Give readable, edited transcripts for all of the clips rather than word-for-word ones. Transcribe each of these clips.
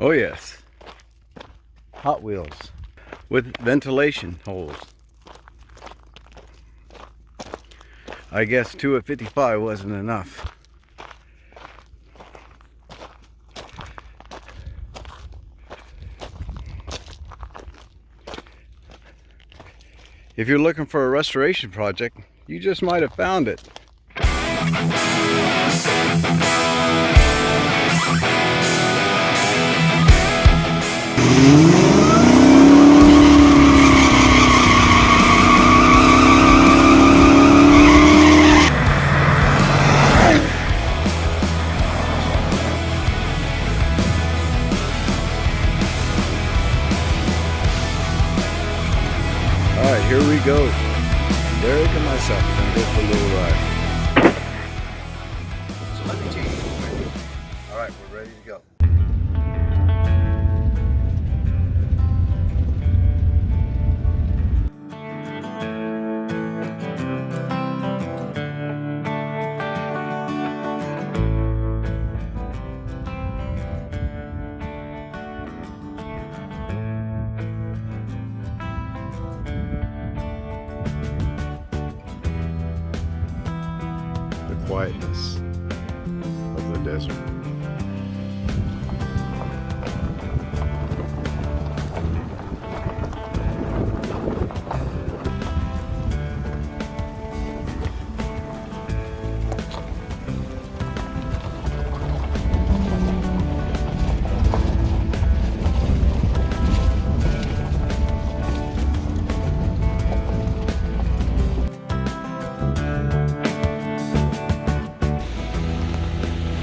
Oh yes, Hot Wheels with ventilation holes. I guess 2 at 55 wasn't enough. If you're looking for a restoration project, you just might have found it. Alright, here we go. Derek and myself are going to go for a little ride. So let me take you. Alright, we're ready to go. Quietness of the desert.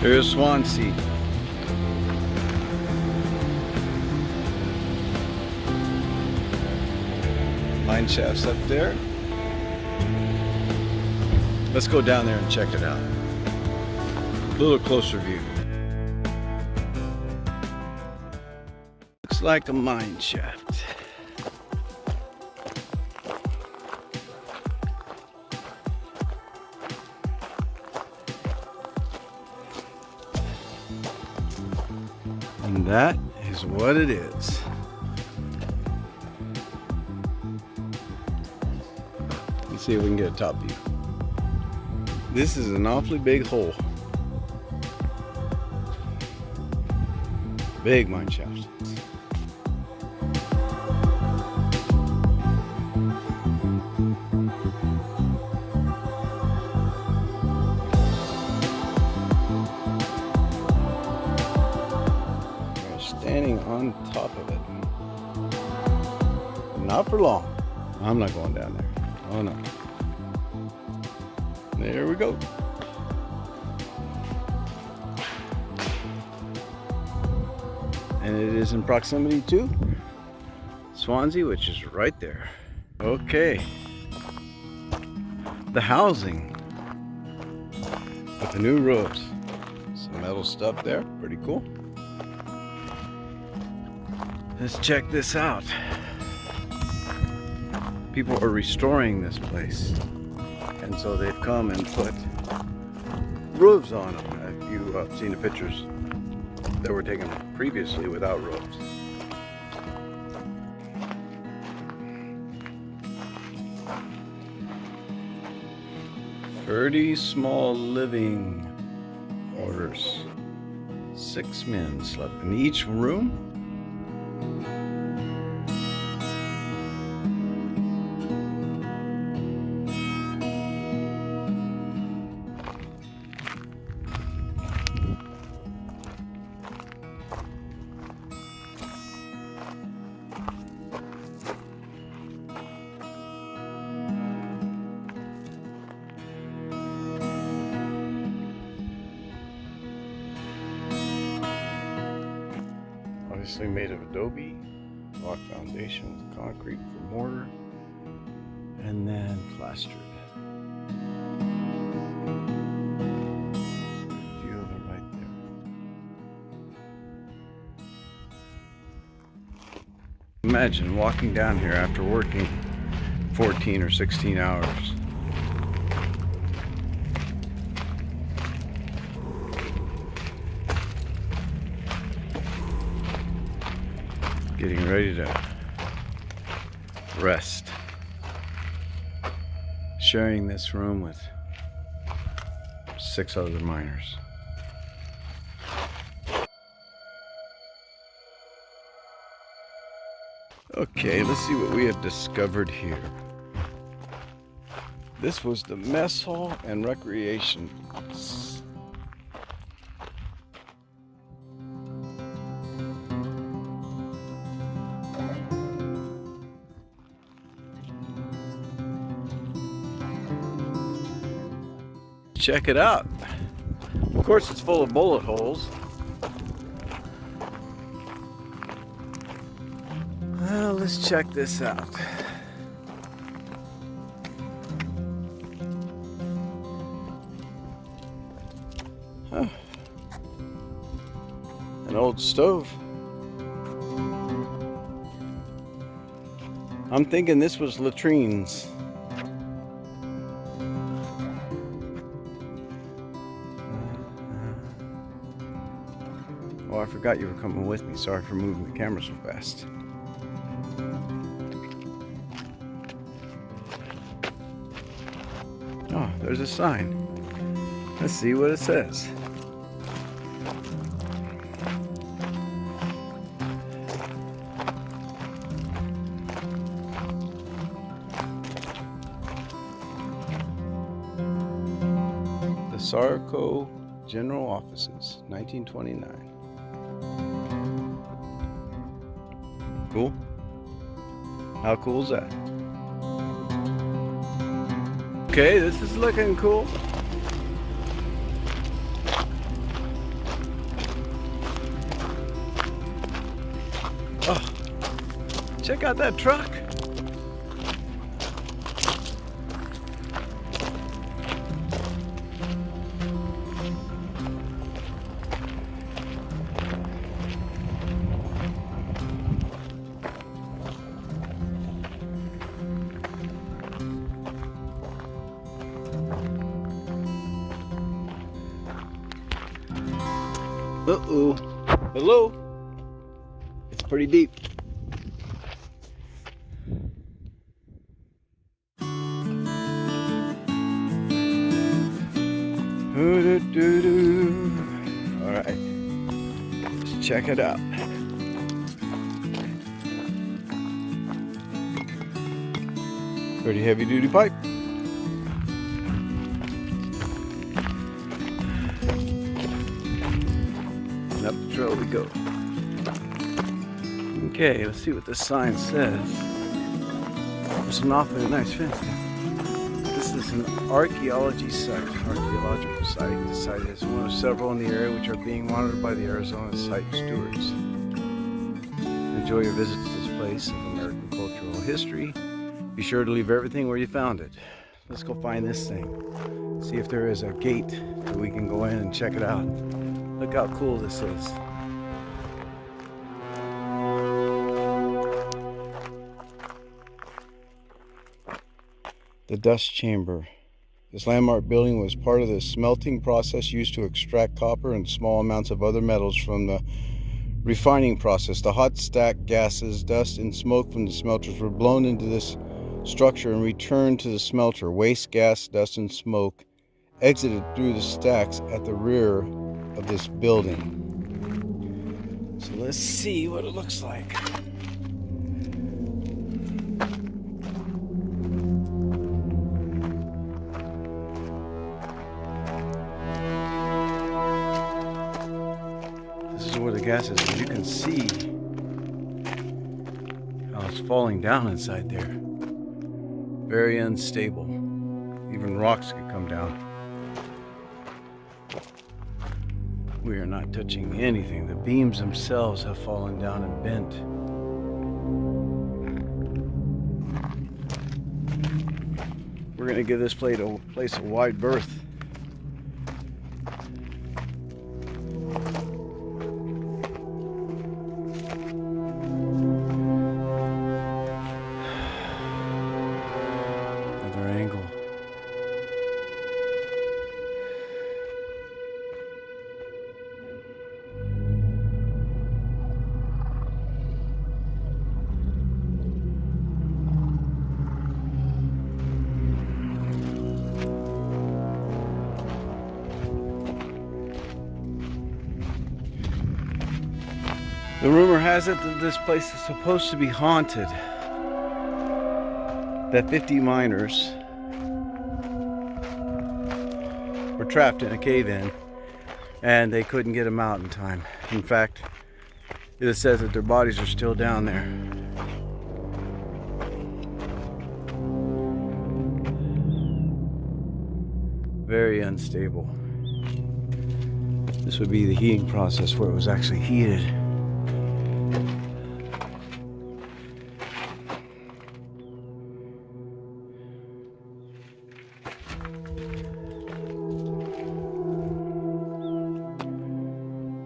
Here's Swansea. Mine shaft's up there. Let's go down there and check it out. A little closer view. Looks like a mine shaft. And that is what it is. Let's see if we can get a top view. This is an awfully big hole. Big mine shaft. Standing on top of it. Not for long. I'm not going down there. Oh no. There we go. And it is in proximity to Swansea, which is right there. Okay. The housing with the new roofs. Some metal stuff there. Pretty cool. Let's check this out. People are restoring this place, and so they've come and put roofs on them. If you've seen the pictures that were taken previously without roofs. "30 small living quarters. 6 men slept in each room. Obviously made of adobe, block foundation with concrete for mortar, and then plastered. View of it right there. Imagine walking down here after working 14 or 16 hours. getting ready to rest. Sharing this room with 6 other miners. Okay, let's see what we have discovered here. This was the mess hall and recreation. Check it out. Of course, it's full of bullet holes. Well, let's check this out. Huh. An old stove. I'm thinking this was latrines. Oh, I forgot you were coming with me. Sorry for moving the camera so fast. Oh, there's a sign. Let's see what it says. The Sarco General Offices, 1929. Cool? How cool is that? Okay, this is looking cool. Oh, check out that truck. Uh-oh. Hello? It's pretty deep. Alright. Let's check it out. Pretty heavy duty pipe. Up the trail we go. Okay, let's see what this sign says. There's an awfully nice fence. This is an archaeological site. The site is one of several in the area which are being monitored by the Arizona Site Stewards. Enjoy your visit to this place of American cultural history. Be sure to leave everything where you found it. Let's go find this thing. See if there is a gate that we can go in and check it out. Look how cool this is. The dust chamber. This landmark building was part of the smelting process used to extract copper and small amounts of other metals from the refining process. The hot stacked gases, dust, and smoke from the smelters were blown into this structure and returned to the smelter. Waste gas, dust, and smoke exited through the stacks at the rear of this building. So let's see what it looks like. This is where the gas is. As you can see how it's falling down inside there. Very unstable. Even rocks could come down. We are not touching anything. The beams themselves have fallen down and bent. We're going to give this place a wide berth. Another angle. The rumor has it that this place is supposed to be haunted. That 50 miners were trapped in a cave-in and they couldn't get them out in time. In fact, it says that their bodies are still down there. Very unstable. This would be the heating process where it was actually heated.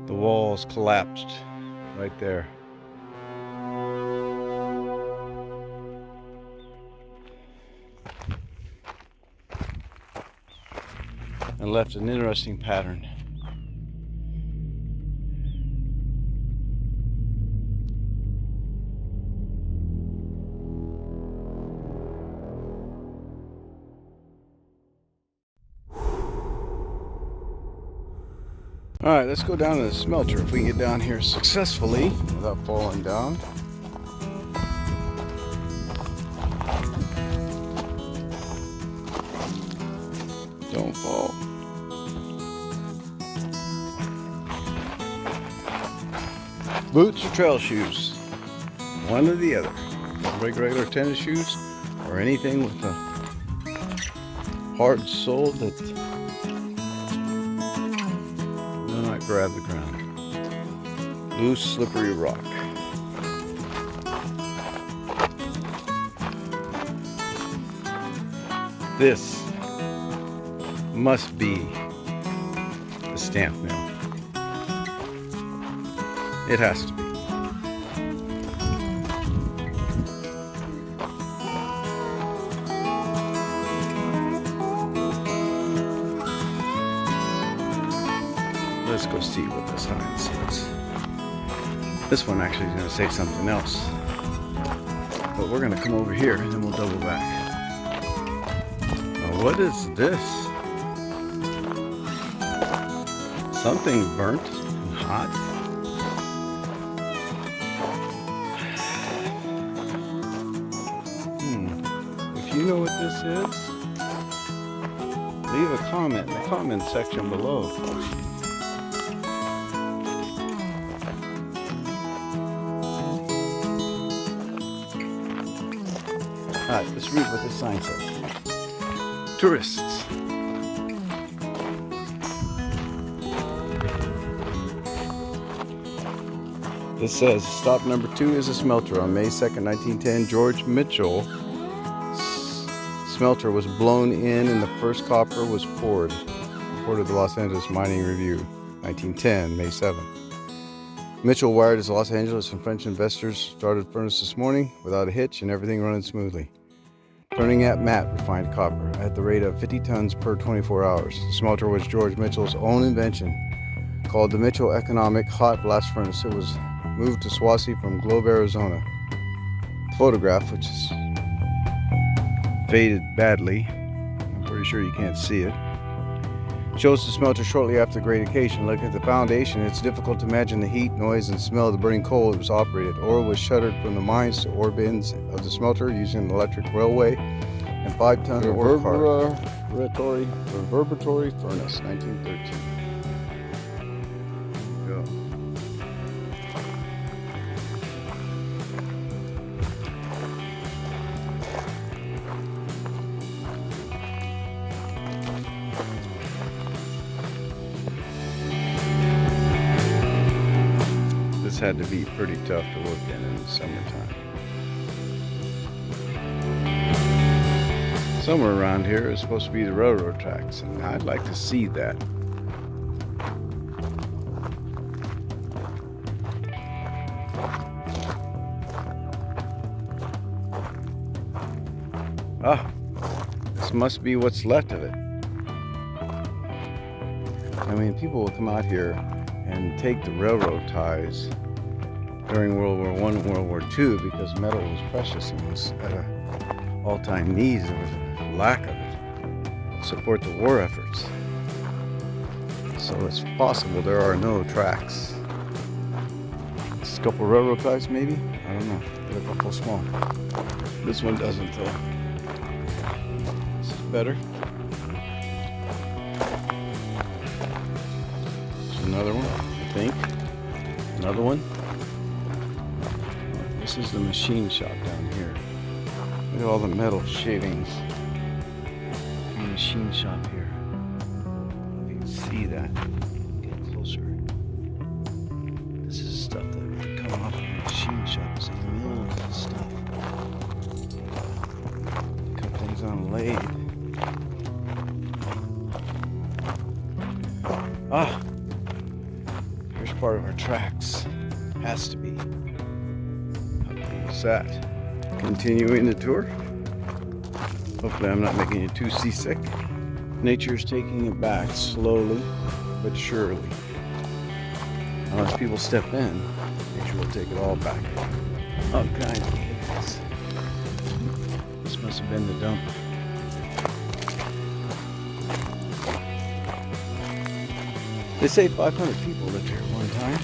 The walls collapsed right there. And left an interesting pattern. All right, let's go down to the smelter if we can get down here successfully without falling down. Don't fall. Boots or trail shoes? One or the other. Regular tennis shoes or anything with a hard sole that will not grab the ground. Loose, slippery rock. This must be the stamp mill. It has to be. Let's go see what the sign says. This one actually is going to say something else. But we're going to come over here and then we'll double back. Now, what is this? Something burnt and hot? If you know what this is, leave a comment in the comment section below. Alright, let's read what this sign says. Tourists. This says, stop number 2 is a smelter. On May 2nd, 1910, George Mitchell smelter was blown in and the first copper was poured. Reported the Los Angeles Mining Review, 1910, May 7th. Mitchell wired his Los Angeles and French investors, started furnace this morning without a hitch and everything running smoothly. Turning at matte refined copper at the rate of 50 tons per 24 hours. The smelter was George Mitchell's own invention, called the Mitchell Economic Hot Blast Furnace. It was moved to Swansea from Globe, Arizona. The photograph, which is faded badly, I'm pretty sure you can't see it, shows the smelter shortly after the great occasion. Look at the foundation. It's difficult to imagine the heat, noise, and smell of the burning coal it was operated. Ore was shuttered from the mines to ore bins of the smelter using an electric railway and 5-ton ore cart. Reverberatory furnace, 1913. Go. This had to be pretty tough to work in the summertime. Somewhere around here is supposed to be the railroad tracks, and I'd like to see that. Ah, this must be what's left of it. I mean, people will come out here and take the railroad ties during World War I and World War II because metal was precious and was at an all-time need. There was a lack of it to support the war efforts. So it's possible there are no tracks. It's a couple railroad ties maybe? I don't know. They look awful small. This one doesn't though. This is better. There's another one, I think. Another one. This is the machine shop down here. Look at all the metal shavings. The machine shop here. You can see that. Get closer. This is stuff that would come off of the machine shop. It's like millions of stuff. Cut things on lathe. Ah! Here's part of our tracks. Has to be. How cool is that? Continuing the tour. Hopefully I'm not making you too seasick. Nature's taking it back slowly but surely. Unless people step in, nature will take it all back. All kinds of things. This must have been the dump. They say 500 people lived here at one time.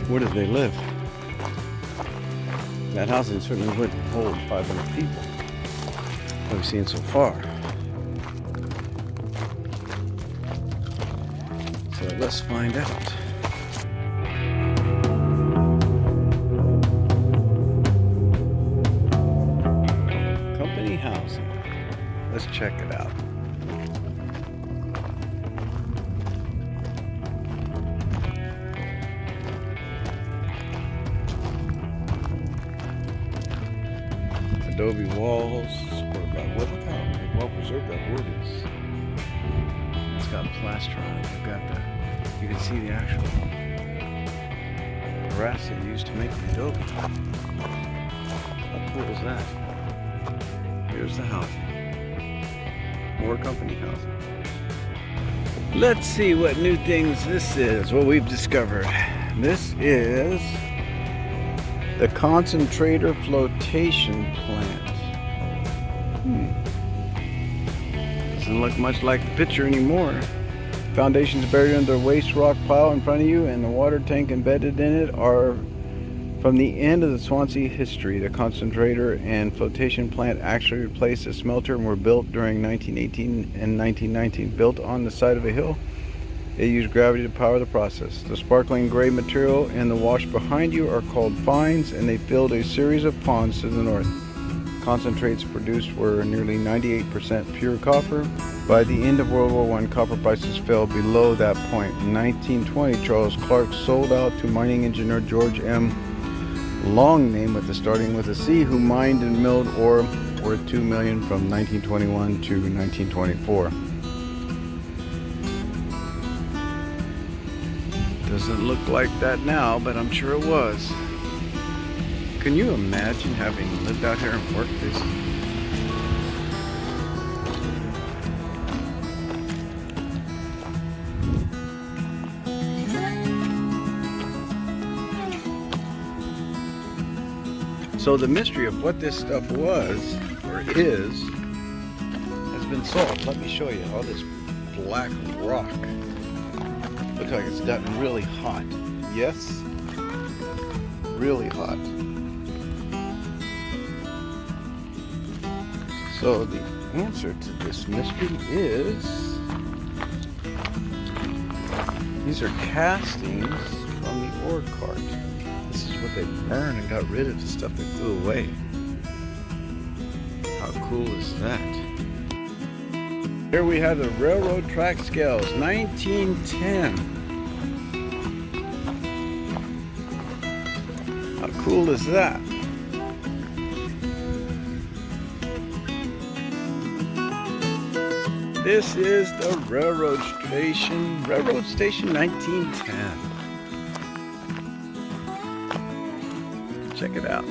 Where did they live? That housing certainly wouldn't hold 500 people. What we've seen so far. So let's find out. Company housing. Let's check it out. Adobe walls, supported by wood. Look how well preserved that wood is. It's got plaster on it. You've got the, you can see the actual brass they used to make the adobe. How cool is that? Here's the housing. More company housing. Let's see what new things this is, what we've discovered. This is the concentrator flotation plant. Doesn't look much like the picture anymore. Foundations buried under a waste rock pile in front of you, and the water tank embedded in it are from the end of the Swansea history. The concentrator and flotation plant actually replaced a smelter and were built during 1918 and 1919. Built on the side of a hill, they use gravity to power the process. The sparkling gray material in the wash behind you are called fines, and they filled a series of ponds to the north. Concentrates produced were nearly 98% pure copper. By the end of World War I, copper prices fell below that point. In 1920, Charles Clark sold out to mining engineer George M. Long name starting with a C, who mined and milled ore worth $2 million from 1921 to 1924. Doesn't look like that now, but I'm sure it was. Can you imagine having lived out here and worked this? So the mystery of what this stuff was, or is, has been solved. Let me show you all this black rock. Looks like it's gotten really hot. Yes, really hot. So the answer to this mystery is, these are castings from the ore cart. This is what they burned and got rid of the stuff that flew away. How cool is that? Here we have the railroad track scales, 1910. How cool is that? This is the railroad station 1910. Check it out.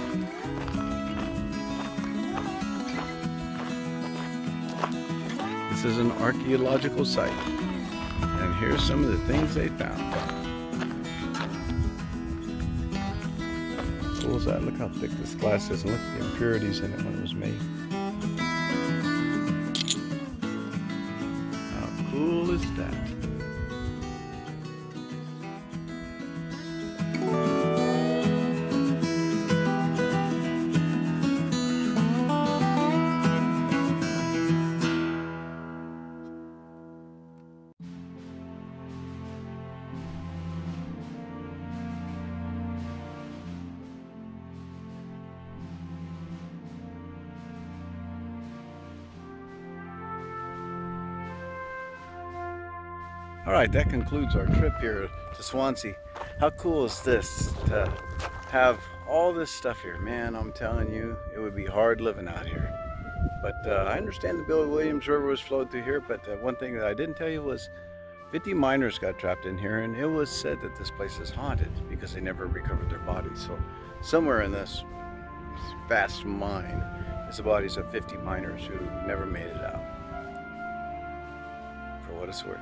This is an archaeological site, and here's some of the things they found. How cool is that? Look how thick this glass is, and look at the impurities in it when it was made. How cool is that? All right, that concludes our trip here to Swansea. How cool is this to have all this stuff here? Man, I'm telling you, it would be hard living out here. But I understand the Billy Williams River was flowed through here, but one thing that I didn't tell you was 50 miners got trapped in here, and it was said that this place is haunted because they never recovered their bodies. So somewhere in this vast mine is the bodies of 50 miners who never made it out, for what it's worth.